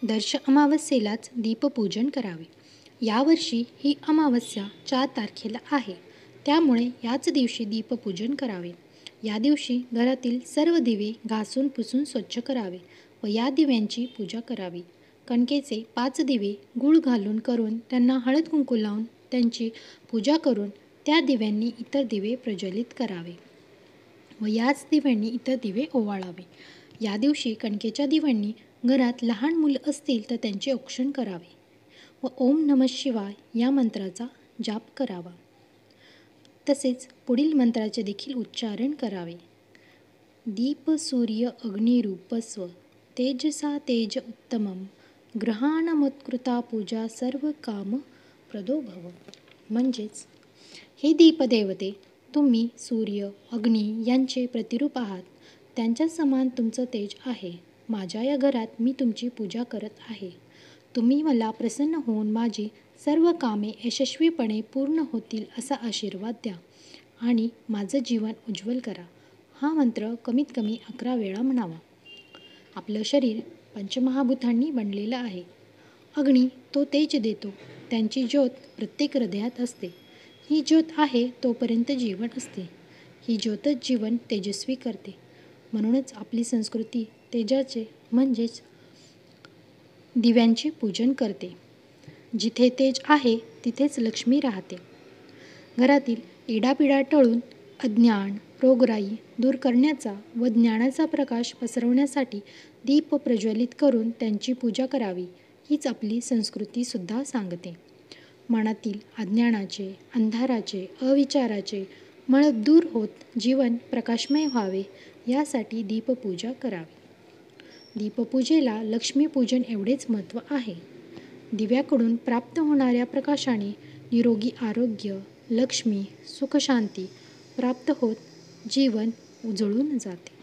दर्श अमावस्येलाच दीपपूजन करावे. यावर्षी ही अमावस्या 4 तारखेला आहे, त्यामुळे याच दिवशी दीपपूजन करावे. या दिवशी घरातील सर्व दिवे घासून पुसून स्वच्छ करावे व या दिव्यांची पूजा करावी. कणकेचे 5 दिवे गूळ घालून करून त्यांना हळद कुंकू लावून त्यांची पूजा करून त्या दिव्यांनी इतर दिवे प्रज्वलित करावे व याच दिव्यांनी इतर दिवे ओवाळावे. या दिवशी कणकेच्या दिव्यांनी घरात लहान मुलं असतील तर त्यांचे औक्षण करावे व ओम नमः शिवाय या मंत्राचा जाप करावा. तसेच पुढील मंत्राचे देखील उच्चारण करावे. दीप सूर्य अग्निरूपस्व तेजसा तेज उत्तमम ग्रहाणमत्कृता पूजा सर्व काम प्रदो भव. म्हणजेच, हे दीपदेवते, तुम्ही सूर्य अग्नी यांचे प्रतिरूप आहात. त्यांच्या समान तुमचं तेज आहे. माझ्या या घरात मी तुमची पूजा करत आहे. तुम्ही मला प्रसन्न होऊन माझी सर्व कामे यशस्वीपणे पूर्ण होतील असा आशीर्वाद द्या आणि माझं जीवन उज्ज्वल करा. हा मंत्र कमीत कमी 11 वेळा म्हणावा. आपलं शरीर पंचमहाभूतांनी बनलेलं आहे. अग्नी तो तेज देतो. त्यांची ज्योत प्रत्येक हृदयात असते. ही ज्योत आहे तोपर्यंत जीवन असते. ही ज्योतच जीवन तेजस्वी करते. म्हणूनच आपली संस्कृती तेजाचे म्हणजेच दिव्यांचे पूजन करते. जिथे तेज आहे तिथेच लक्ष्मी राहते. घरातील इडापिडा टळून अज्ञान, रोगराई दूर करण्याचा व ज्ञानाचा प्रकाश पसरवण्यासाठी दीप प्रज्वलित करून त्यांची पूजा करावी, हीच आपली संस्कृतीसुद्धा सांगते. मनातील अज्ञानाचे, अंधाराचे, अविचाराचे मळ दूर होत जीवन प्रकाशमय व्हावे यासाठी दीपपूजा करावी. दीपपूजेला लक्ष्मीपूजन एवढेच महत्त्व आहे. दिव्याकडून प्राप्त होणाऱ्या प्रकाशाने निरोगी आरोग्य, लक्ष्मी, सुखशांती प्राप्त होत जीवन उजळून जाते.